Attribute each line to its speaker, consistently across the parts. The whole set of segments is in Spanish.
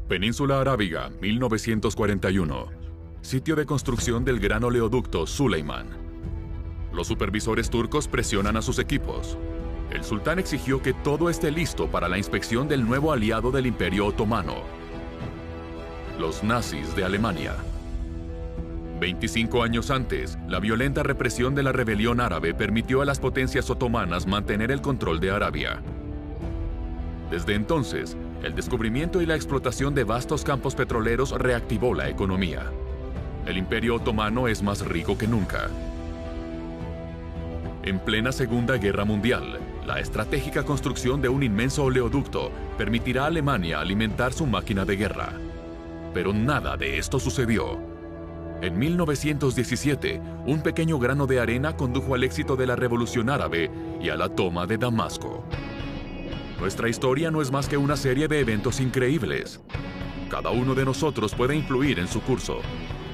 Speaker 1: Península Arábiga, 1941. Sitio de construcción del gran oleoducto Süleyman. Los supervisores turcos presionan a sus equipos. El sultán exigió que todo esté listo para la inspección del nuevo aliado del Imperio Otomano, los nazis de Alemania. 25 años antes, la violenta represión de la rebelión árabe permitió a las potencias otomanas mantener el control de Arabia. Desde entonces, el descubrimiento y la explotación de vastos campos petroleros reactivó la economía. El Imperio Otomano es más rico que nunca. En plena Segunda Guerra Mundial, la estratégica construcción de un inmenso oleoducto permitirá a Alemania alimentar su máquina de guerra. Pero nada de esto sucedió. En 1917, un pequeño grano de arena condujo al éxito de la Revolución Árabe y a la toma de Damasco. Nuestra historia no es más que una serie de eventos increíbles. Cada uno de nosotros puede influir en su curso,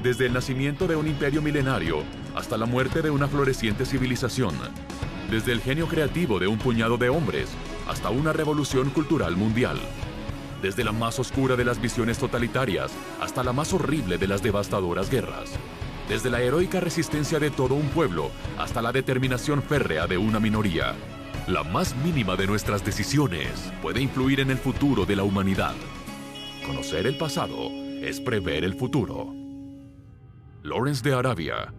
Speaker 1: desde el nacimiento de un imperio milenario hasta la muerte de una floreciente civilización, desde el genio creativo de un puñado de hombres hasta una revolución cultural mundial, desde la más oscura de las visiones totalitarias hasta la más horrible de las devastadoras guerras, desde la heroica resistencia de todo un pueblo hasta la determinación férrea de una minoría. La más mínima de nuestras decisiones puede influir en el futuro de la humanidad. Conocer el pasado es prever el futuro. Lawrence de Arabia,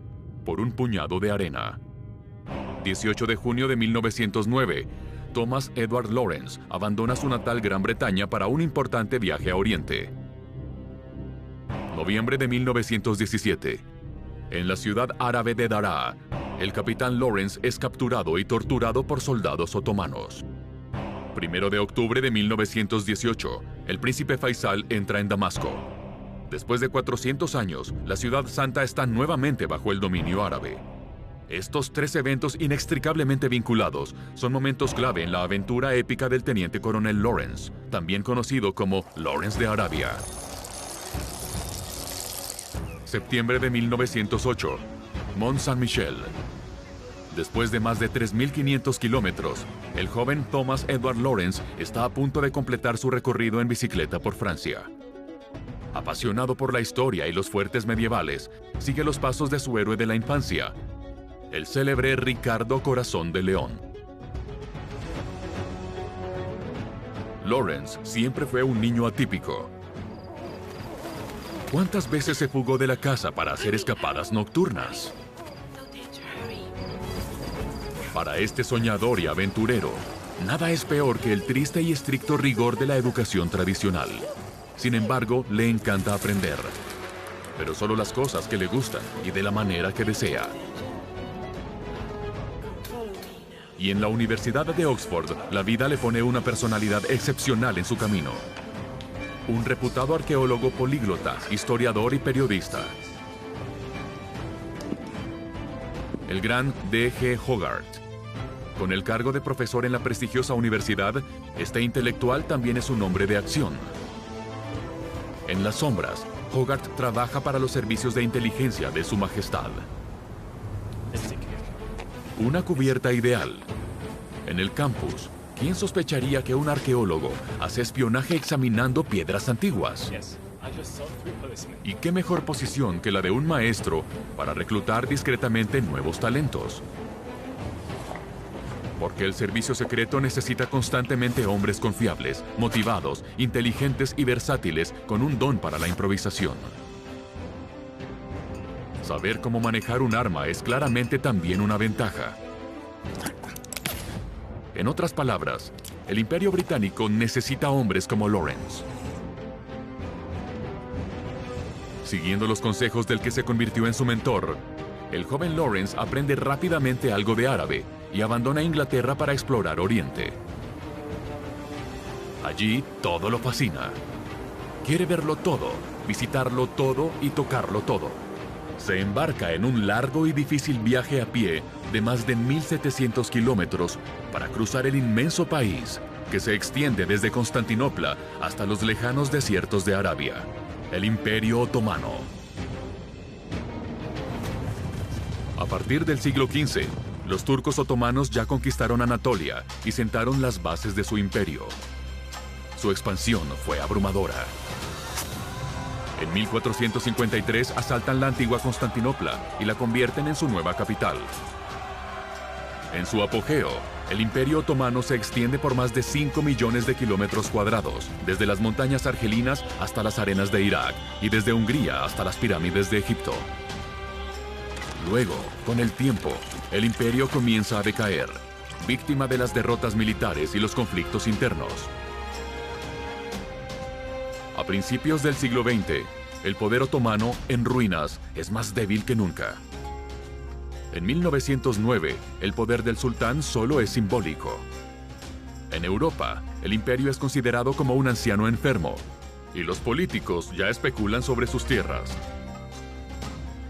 Speaker 1: por un puñado de arena. 18 de junio de 1909, Thomas Edward Lawrence abandona su natal Gran Bretaña para un importante viaje a Oriente. Noviembre de 1917. En la ciudad árabe de Daraa, el capitán Lawrence es capturado y torturado por soldados otomanos. 1 de octubre de 1918, el príncipe Faisal entra en Damasco. Después de 400 años, la ciudad santa está nuevamente bajo el dominio árabe. Estos tres eventos inextricablemente vinculados son momentos clave en la aventura épica del teniente coronel Lawrence, también conocido como Lawrence de Arabia. Septiembre de 1908, Mont Saint-Michel. Después de más de 3.500 kilómetros, el joven Thomas Edward Lawrence está a punto de completar su recorrido en bicicleta por Francia. Apasionado por la historia y los fuertes medievales, sigue los pasos de su héroe de la infancia, el célebre Ricardo Corazón de León. Lawrence siempre fue un niño atípico. ¿Cuántas veces se fugó de la casa para hacer escapadas nocturnas? Para este soñador y aventurero, nada es peor que el triste y estricto rigor de la educación tradicional. Sin embargo, le encanta aprender, pero solo las cosas que le gustan y de la manera que desea. Y en la Universidad de Oxford, la vida le pone una personalidad excepcional en su camino. Un reputado arqueólogo políglota, historiador y periodista. El gran D.G. Hogarth. Con el cargo de profesor en la prestigiosa universidad, este intelectual también es un hombre de acción. En las sombras, Hogarth trabaja para los servicios de inteligencia de Su Majestad. Una cubierta ideal. En el campus, ¿quién sospecharía que un arqueólogo hace espionaje examinando piedras antiguas? ¿Y qué mejor posición que la de un maestro para reclutar discretamente nuevos talentos? Porque el servicio secreto necesita constantemente hombres confiables, motivados, inteligentes y versátiles con un don para la improvisación. Saber cómo manejar un arma es claramente también una ventaja. En otras palabras, el Imperio Británico necesita hombres como Lawrence. Siguiendo los consejos del que se convirtió en su mentor, el joven Lawrence aprende rápidamente algo de árabe y abandona Inglaterra para explorar Oriente. Allí todo lo fascina. Quiere verlo todo, visitarlo todo y tocarlo todo. Se embarca en un largo y difícil viaje a pie de más de 1.700 kilómetros para cruzar el inmenso país que se extiende desde Constantinopla hasta los lejanos desiertos de Arabia, el Imperio Otomano. A partir del siglo XV, los turcos otomanos ya conquistaron Anatolia y sentaron las bases de su imperio. Su expansión fue abrumadora. En 1453 asaltan la antigua Constantinopla y la convierten en su nueva capital. En su apogeo, el Imperio Otomano se extiende por más de 5 millones de kilómetros cuadrados, desde las montañas argelinas hasta las arenas de Irak y desde Hungría hasta las pirámides de Egipto. Luego, con el tiempo, el imperio comienza a decaer, víctima de las derrotas militares y los conflictos internos. A principios del siglo XX, el poder otomano, en ruinas, es más débil que nunca. En 1909, el poder del sultán solo es simbólico. En Europa, el imperio es considerado como un anciano enfermo, y los políticos ya especulan sobre sus tierras.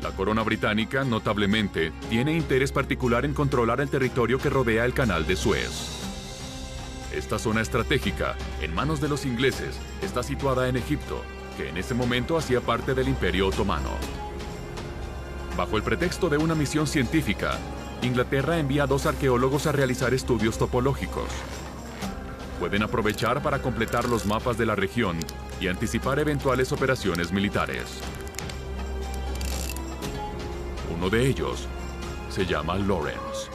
Speaker 1: La corona británica, notablemente, tiene interés particular en controlar el territorio que rodea el Canal de Suez. Esta zona estratégica, en manos de los ingleses, está situada en Egipto, que en ese momento hacía parte del Imperio Otomano. Bajo el pretexto de una misión científica, Inglaterra envía 2 arqueólogos a realizar estudios topológicos. Pueden aprovechar para completar los mapas de la región y anticipar eventuales operaciones militares. Uno de ellos se llama Lawrence.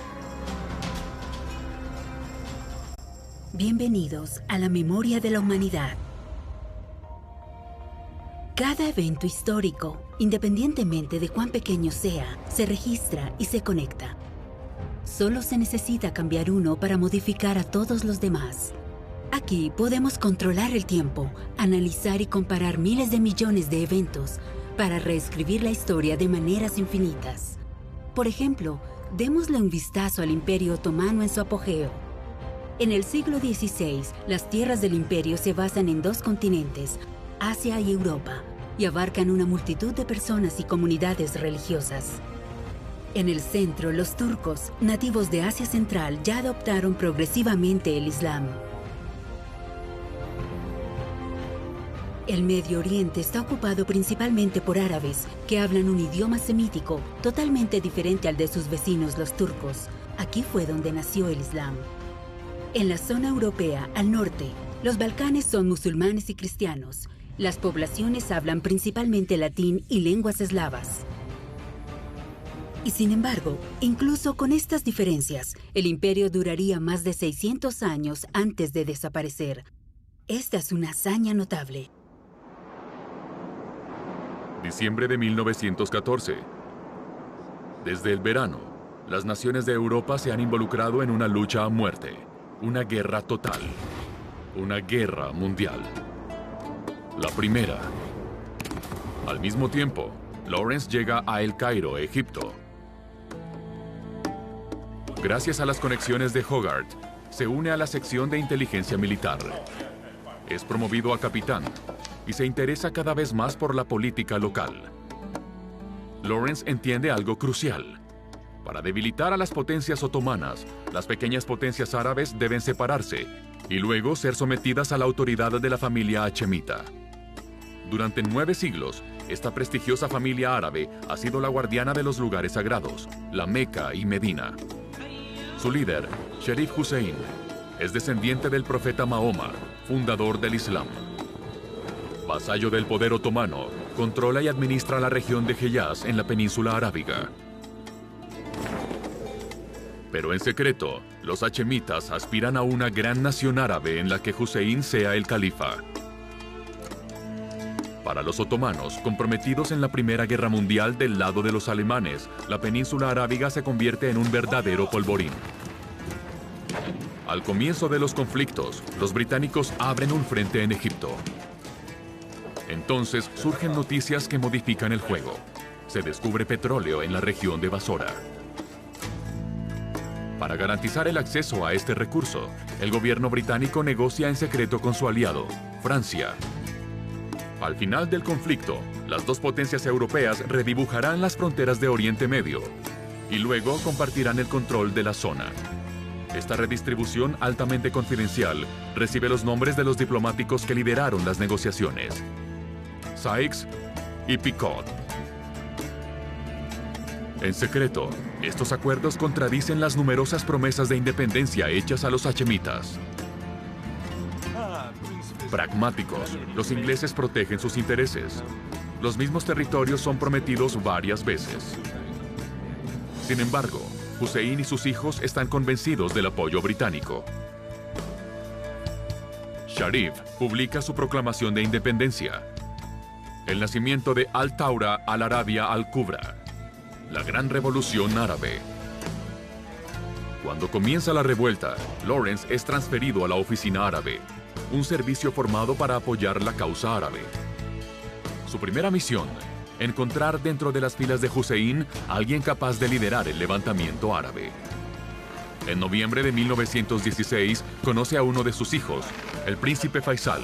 Speaker 2: Bienvenidos a la memoria de la humanidad. Cada evento histórico, independientemente de cuán pequeño sea, se registra y se conecta. Solo se necesita cambiar uno para modificar a todos los demás. Aquí podemos controlar el tiempo, analizar y comparar miles de millones de eventos para reescribir la historia de maneras infinitas. Por ejemplo, démosle un vistazo al Imperio Otomano en su apogeo. En el siglo XVI, las tierras del imperio se basan en 2 continentes, Asia y Europa, y abarcan una multitud de personas y comunidades religiosas. En el centro, los turcos, nativos de Asia Central, ya adoptaron progresivamente el Islam. El Medio Oriente está ocupado principalmente por árabes, que hablan un idioma semítico totalmente diferente al de sus vecinos los turcos. Aquí fue donde nació el Islam. En la zona europea, al norte, los Balcanes son musulmanes y cristianos. Las poblaciones hablan principalmente latín y lenguas eslavas. Y sin embargo, incluso con estas diferencias, el imperio duraría más de 600 años antes de desaparecer. Esta es una hazaña notable.
Speaker 1: Diciembre de 1914. Desde el verano, las naciones de Europa se han involucrado en una lucha a muerte. Una guerra total. Una guerra mundial. La primera. Al mismo tiempo, Lawrence llega a El Cairo, Egipto. Gracias a las conexiones de Hogarth, se une a la sección de inteligencia militar. Es promovido a capitán y se interesa cada vez más por la política local. Lawrence entiende algo crucial. Para debilitar a las potencias otomanas, las pequeñas potencias árabes deben separarse y luego ser sometidas a la autoridad de la familia hachemita. Durante 9 siglos, esta prestigiosa familia árabe ha sido la guardiana de los lugares sagrados, la Meca y Medina. Su líder, Sherif Hussein, es descendiente del profeta Mahoma, fundador del Islam. Vasallo del poder otomano, controla y administra la región de Hejaz en la península arábiga. Pero en secreto, los hachemitas aspiran a una gran nación árabe en la que Hussein sea el califa. Para los otomanos, comprometidos en la Primera Guerra Mundial del lado de los alemanes, la península arábiga se convierte en un verdadero polvorín. Al comienzo de los conflictos, los británicos abren un frente en Egipto. Entonces surgen noticias que modifican el juego. Se descubre petróleo en la región de Basora. Para garantizar el acceso a este recurso, el gobierno británico negocia en secreto con su aliado, Francia. Al final del conflicto, las 2 potencias europeas redibujarán las fronteras de Oriente Medio y luego compartirán el control de la zona. Esta redistribución altamente confidencial recibe los nombres de los diplomáticos que lideraron las negociaciones: Sykes y Picot. En secreto, estos acuerdos contradicen las numerosas promesas de independencia hechas a los hachemitas. Pragmáticos, los ingleses protegen sus intereses. los mismos territorios son prometidos varias veces. Sin embargo, Hussein y sus hijos están convencidos del apoyo británico. Sharif publica su proclamación de independencia, el nacimiento de Al-Thawra al-Arabia al-Kubra, la Gran Revolución Árabe. Cuando comienza la revuelta, Lawrence es transferido a la Oficina Árabe, un servicio formado para apoyar la causa árabe. Su primera misión: encontrar dentro de las filas de Hussein a alguien capaz de liderar el levantamiento árabe. En noviembre de 1916, conoce a uno de sus hijos, el príncipe Faisal.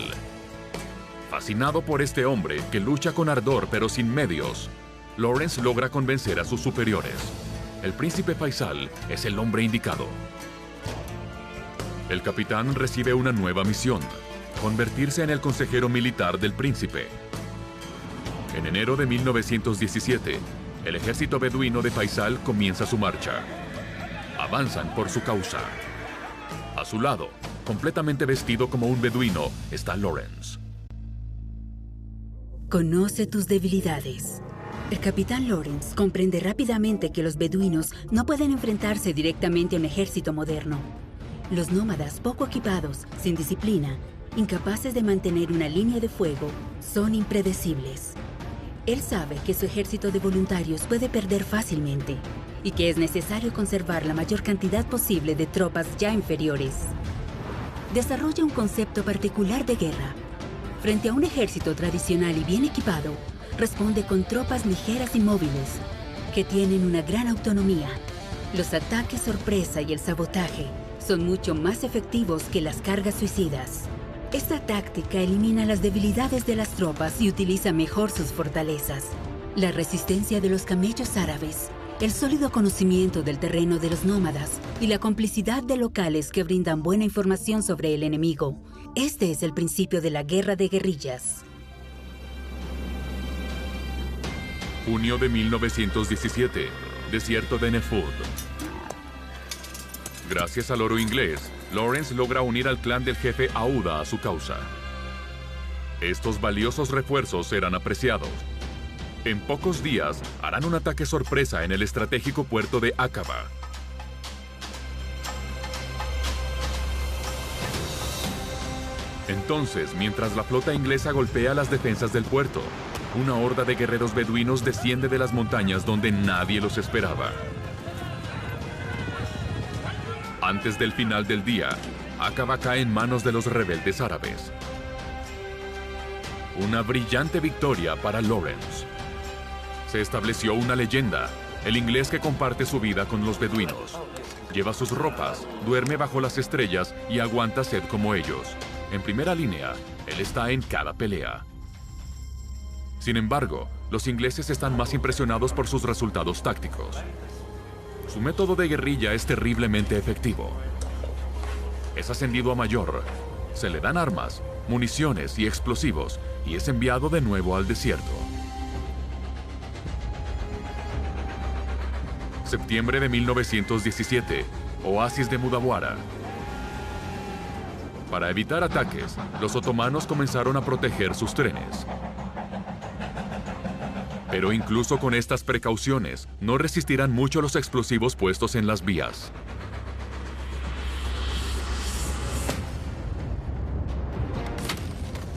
Speaker 1: Fascinado por este hombre, que lucha con ardor pero sin medios, Lawrence logra convencer a sus superiores. El príncipe Faisal es el hombre indicado. El capitán recibe una nueva misión: convertirse en el consejero militar del príncipe. En enero de 1917, el ejército beduino de Faisal comienza su marcha. Avanzan por su causa. A su lado, completamente vestido como un beduino, está Lawrence.
Speaker 2: Conoce tus debilidades. El capitán Lawrence comprende rápidamente que los beduinos no pueden enfrentarse directamente a un ejército moderno. Los nómadas poco equipados, sin disciplina, incapaces de mantener una línea de fuego, son impredecibles. Él sabe que su ejército de voluntarios puede perder fácilmente y que es necesario conservar la mayor cantidad posible de tropas ya inferiores. Desarrolla un concepto particular de guerra. Frente a un ejército tradicional y bien equipado, responde con tropas ligeras y móviles, que tienen una gran autonomía. Los ataques sorpresa y el sabotaje son mucho más efectivos que las cargas suicidas. Esta táctica elimina las debilidades de las tropas y utiliza mejor sus fortalezas. La resistencia de los camellos árabes, el sólido conocimiento del terreno de los nómadas y la complicidad de locales que brindan buena información sobre el enemigo. Este es el principio de la guerra de guerrillas.
Speaker 1: Junio de 1917, desierto de Nefud. Gracias al oro inglés, Lawrence logra unir al clan del jefe Auda a su causa. Estos valiosos refuerzos serán apreciados. En pocos días, harán un ataque sorpresa en el estratégico puerto de Aqaba. Entonces, mientras la flota inglesa golpea las defensas del puerto, una horda de guerreros beduinos desciende de las montañas donde nadie los esperaba. Antes del final del día, Aqaba cae en manos de los rebeldes árabes. Una brillante victoria para Lawrence. Se estableció una leyenda: el inglés que comparte su vida con los beduinos. Lleva sus ropas, duerme bajo las estrellas y aguanta sed como ellos. En primera línea, él está en cada pelea. Sin embargo, los ingleses están más impresionados por sus resultados tácticos. Su método de guerrilla es terriblemente efectivo. Es ascendido a mayor, se le dan armas, municiones y explosivos y es enviado de nuevo al desierto. Septiembre de 1917, oasis de Mudawara. Para evitar ataques, los otomanos comenzaron a proteger sus trenes. Pero incluso con estas precauciones, no resistirán mucho los explosivos puestos en las vías.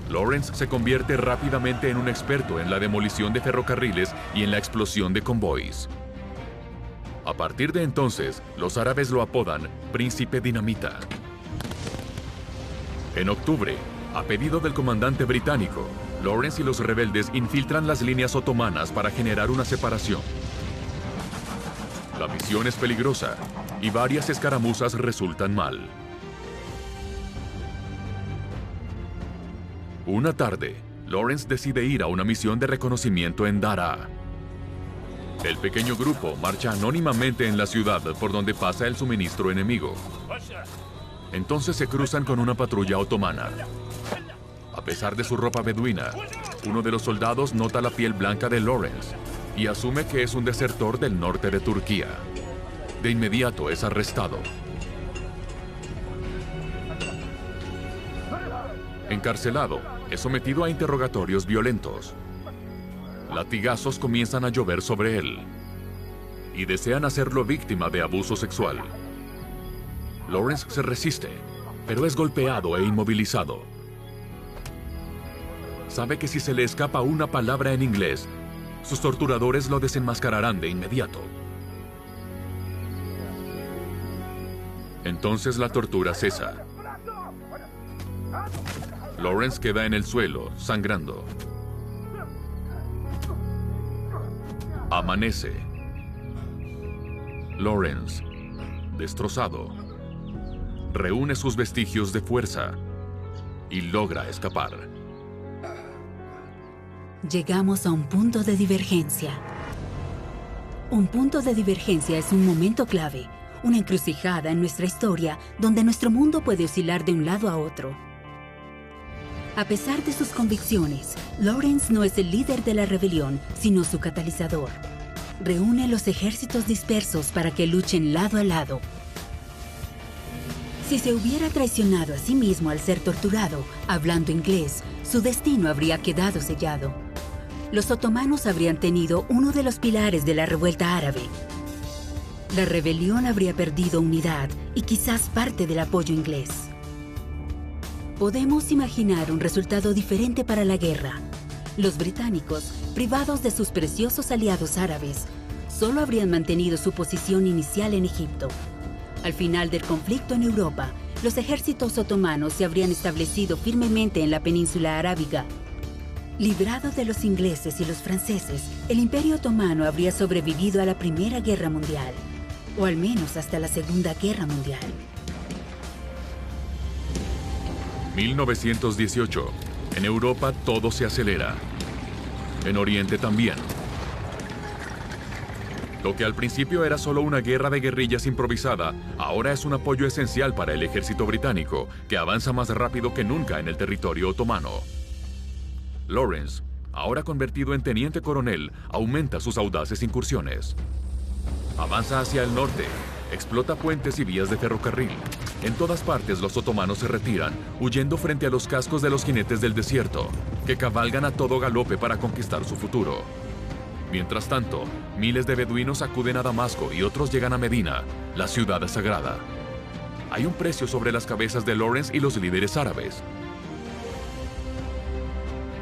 Speaker 1: Lawrence se convierte rápidamente en un experto en la demolición de ferrocarriles y en la explosión de convoys. A partir de entonces, los árabes lo apodan Príncipe Dinamita. En octubre, a pedido del comandante británico, Lawrence y los rebeldes infiltran las líneas otomanas para generar una separación. La misión es peligrosa y varias escaramuzas resultan mal. Una tarde, Lawrence decide ir a una misión de reconocimiento en Daraa. El pequeño grupo marcha anónimamente en la ciudad por donde pasa el suministro enemigo. Entonces se cruzan con una patrulla otomana. A pesar de su ropa beduina, uno de los soldados nota la piel blanca de Lawrence y asume que es un desertor del norte de Turquía. De inmediato es arrestado. Encarcelado, es sometido a interrogatorios violentos. latigazos comienzan a llover sobre él y desean hacerlo víctima de abuso sexual. Lawrence se resiste, pero es golpeado e inmovilizado. Sabe que si se le escapa una palabra en inglés, sus torturadores lo desenmascararán de inmediato. Entonces la tortura cesa. Lawrence queda en el suelo, sangrando. Amanece. Lawrence, destrozado, reúne sus vestigios de fuerza y logra escapar.
Speaker 2: Llegamos a un punto de divergencia. Un punto de divergencia es un momento clave, una encrucijada en nuestra historia donde nuestro mundo puede oscilar de un lado a otro. A pesar de sus convicciones, Lawrence no es el líder de la rebelión, sino su catalizador. Reúne los ejércitos dispersos para que luchen lado a lado. Si se hubiera traicionado a sí mismo al ser torturado, hablando inglés, su destino habría quedado sellado. Los otomanos habrían tenido uno de los pilares de la revuelta árabe. La rebelión habría perdido unidad y quizás parte del apoyo inglés. Podemos imaginar un resultado diferente para la guerra. Los británicos, privados de sus preciosos aliados árabes, solo habrían mantenido su posición inicial en Egipto. Al final del conflicto en Europa, los ejércitos otomanos se habrían establecido firmemente en la península arábiga. Librado de los ingleses y los franceses, el Imperio Otomano habría sobrevivido a la Primera Guerra Mundial, o al menos hasta la Segunda Guerra Mundial.
Speaker 1: 1918. En Europa todo se acelera. En Oriente también. Lo que al principio era solo una guerra de guerrillas improvisada, ahora es un apoyo esencial para el ejército británico, que avanza más rápido que nunca en el territorio otomano. Lawrence, ahora convertido en teniente coronel, aumenta sus audaces incursiones. Avanza hacia el norte, explota puentes y vías de ferrocarril. En todas partes los otomanos se retiran, huyendo frente a los cascos de los jinetes del desierto, que cabalgan a todo galope para conquistar su futuro. Mientras tanto, miles de beduinos acuden a Damasco y otros llegan a Medina, la ciudad sagrada. Hay un precio sobre las cabezas de Lawrence y los líderes árabes.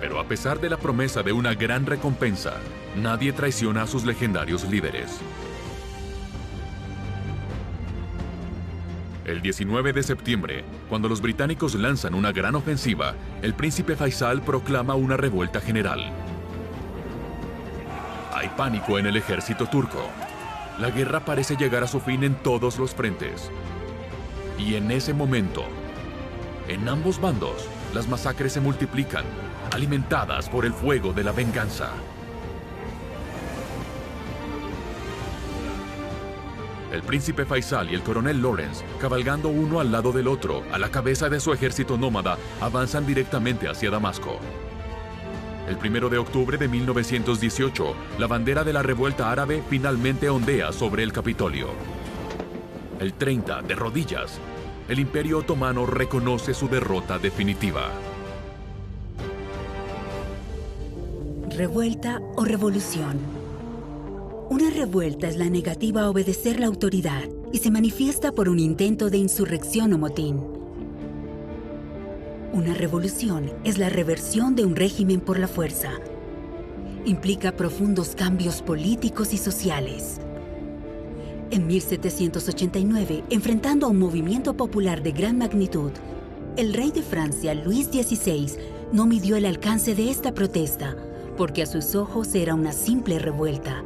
Speaker 1: Pero a pesar de la promesa de una gran recompensa, nadie traiciona a sus legendarios líderes. El 19 de septiembre, cuando los británicos lanzan una gran ofensiva, el príncipe Faisal proclama una revuelta general. Hay pánico en el ejército turco. La guerra parece llegar a su fin en todos los frentes. Y en ese momento, en ambos bandos, las masacres se multiplican, alimentadas por el fuego de la venganza. El príncipe Faisal y el coronel Lawrence, cabalgando uno al lado del otro, a la cabeza de su ejército nómada, avanzan directamente hacia Damasco. El 1 de octubre de 1918, la bandera de la revuelta árabe finalmente ondea sobre el Capitolio. El 30, de rodillas, el Imperio Otomano reconoce su derrota definitiva.
Speaker 2: Revuelta o revolución. Una revuelta es la negativa a obedecer la autoridad y se manifiesta por un intento de insurrección o motín. Una revolución es la reversión de un régimen por la fuerza. Implica profundos cambios políticos y sociales. En 1789, enfrentando a un movimiento popular de gran magnitud, el rey de Francia, Luis XVI, no midió el alcance de esta protesta, porque a sus ojos era una simple revuelta.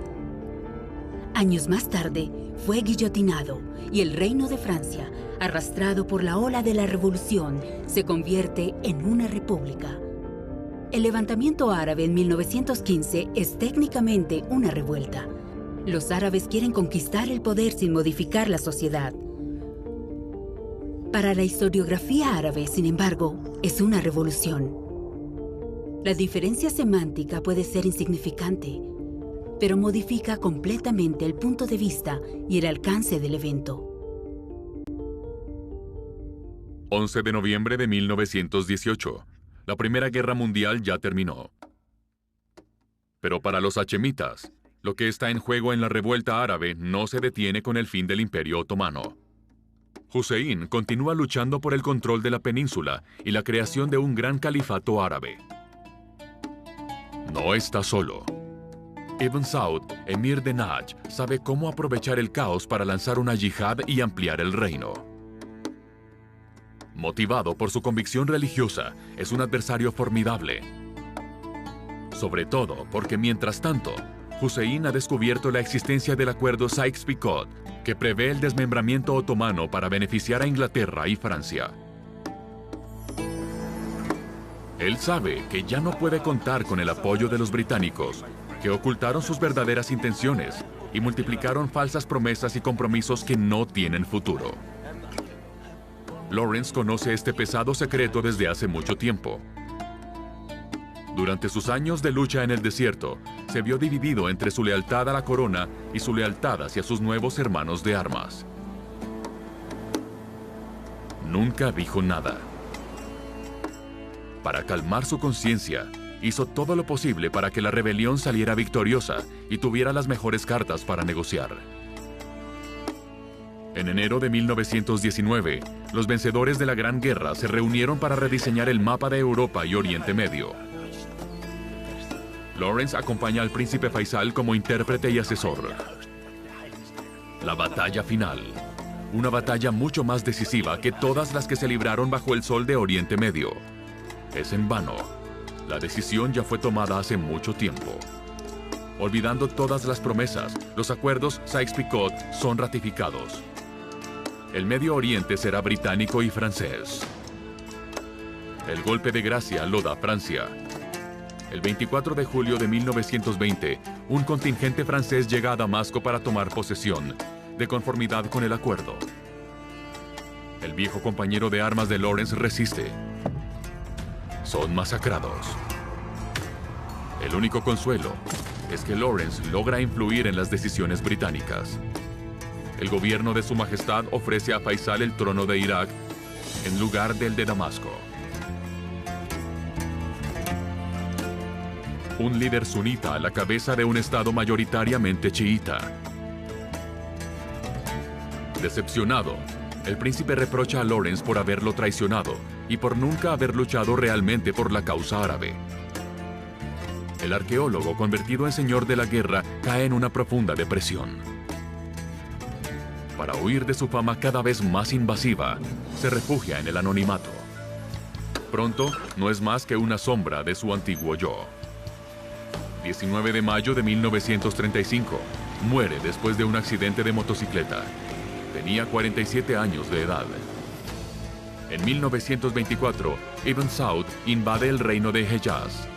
Speaker 2: Años más tarde, fue guillotinado y el reino de Francia, arrastrado por la ola de la revolución, se convierte en una república. El levantamiento árabe en 1915 es técnicamente una revuelta. Los árabes quieren conquistar el poder sin modificar la sociedad. Para la historiografía árabe, sin embargo, es una revolución. La diferencia semántica puede ser insignificante, pero modifica completamente el punto de vista y el alcance del evento.
Speaker 1: 11 de noviembre de 1918. La Primera Guerra Mundial ya terminó. Pero para los hachemitas, lo que está en juego en la revuelta árabe no se detiene con el fin del Imperio Otomano. Hussein continúa luchando por el control de la península y la creación de un gran califato árabe. No está solo. Ibn Saud, emir de Najd, sabe cómo aprovechar el caos para lanzar una yihad y ampliar el reino. Motivado por su convicción religiosa, es un adversario formidable. Sobre todo porque, mientras tanto, Hussein ha descubierto la existencia del acuerdo Sykes-Picot, que prevé el desmembramiento otomano para beneficiar a Inglaterra y Francia. Él sabe que ya no puede contar con el apoyo de los británicos, que ocultaron sus verdaderas intenciones y multiplicaron falsas promesas y compromisos que no tienen futuro. Lawrence conoce este pesado secreto desde hace mucho tiempo. Durante sus años de lucha en el desierto, se vio dividido entre su lealtad a la corona y su lealtad hacia sus nuevos hermanos de armas. Nunca dijo nada. Para calmar su conciencia, hizo todo lo posible para que la rebelión saliera victoriosa y tuviera las mejores cartas para negociar. En enero de 1919, los vencedores de la Gran Guerra se reunieron para rediseñar el mapa de Europa y Oriente Medio. Lawrence acompaña al príncipe Faisal como intérprete y asesor. La batalla final. Una batalla mucho más decisiva que todas las que se libraron bajo el sol de Oriente Medio. Es en vano. La decisión ya fue tomada hace mucho tiempo. Olvidando todas las promesas, los acuerdos Sykes-Picot son ratificados. El Medio Oriente será británico y francés. El golpe de gracia lo da Francia. El 24 de julio de 1920, un contingente francés llega a Damasco para tomar posesión, de conformidad con el acuerdo. El viejo compañero de armas de Lawrence resiste. Son masacrados. El único consuelo es que Lawrence logra influir en las decisiones británicas. El gobierno de Su Majestad ofrece a Faisal el trono de Irak en lugar del de Damasco. Un líder sunita a la cabeza de un estado mayoritariamente chiita. Decepcionado, el príncipe reprocha a Lawrence por haberlo traicionado y por nunca haber luchado realmente por la causa árabe. El arqueólogo, convertido en señor de la guerra, cae en una profunda depresión. Para huir de su fama cada vez más invasiva, se refugia en el anonimato. Pronto, no es más que una sombra de su antiguo yo. 19 de mayo de 1935, muere después de un accidente de motocicleta. Tenía 47 años de edad. En 1924, Ibn Saud invade el reino de Hejaz.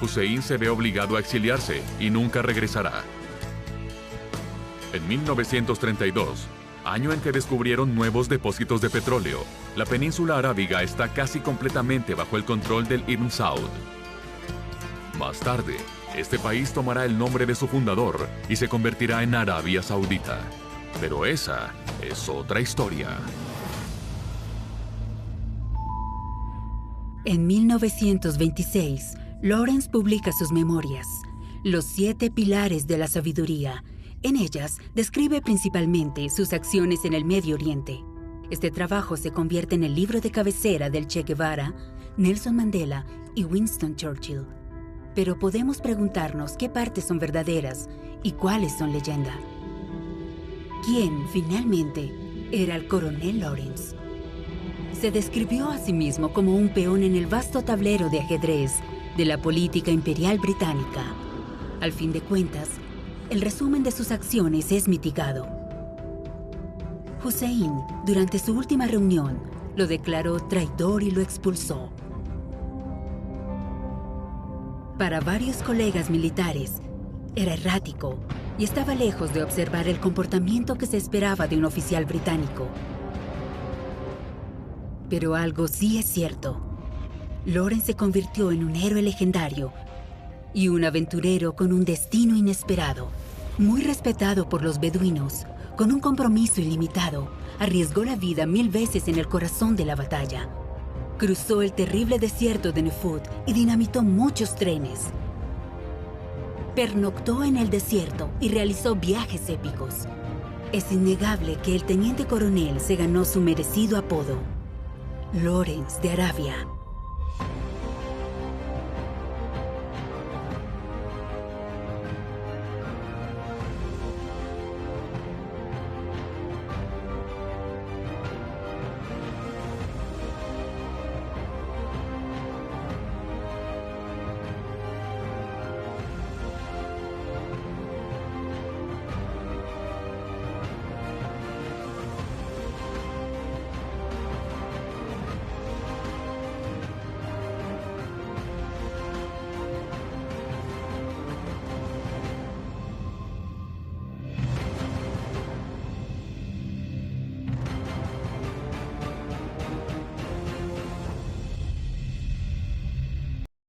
Speaker 1: Hussein se ve obligado a exiliarse y nunca regresará. En 1932, año en que descubrieron nuevos depósitos de petróleo, la península arábiga está casi completamente bajo el control del Ibn Saud. Más tarde, este país tomará el nombre de su fundador y se convertirá en Arabia Saudita. Pero esa es otra historia.
Speaker 2: En 1926, Lawrence publica sus memorias, Los 7 Pilares de la Sabiduría. En ellas, describe principalmente sus acciones en el Medio Oriente. Este trabajo se convierte en el libro de cabecera del Che Guevara, Nelson Mandela y Winston Churchill. Pero podemos preguntarnos qué partes son verdaderas y cuáles son leyenda. ¿Quién, finalmente, era el coronel Lawrence? Se describió a sí mismo como un peón en el vasto tablero de ajedrez de la política imperial británica. Al fin de cuentas, el resumen de sus acciones es mitigado. Hussein, durante su última reunión, lo declaró traidor y lo expulsó. Para varios colegas militares, era errático y estaba lejos de observar el comportamiento que se esperaba de un oficial británico. Pero algo sí es cierto. Lawrence se convirtió en un héroe legendario y un aventurero con un destino inesperado. Muy respetado por los beduinos, con un compromiso ilimitado, arriesgó la vida 1000 veces en el corazón de la batalla. Cruzó el terrible desierto de Nufud y dinamitó muchos trenes. pernoctó en el desierto y realizó viajes épicos. Es innegable que el teniente coronel se ganó su merecido apodo, Lawrence de Arabia.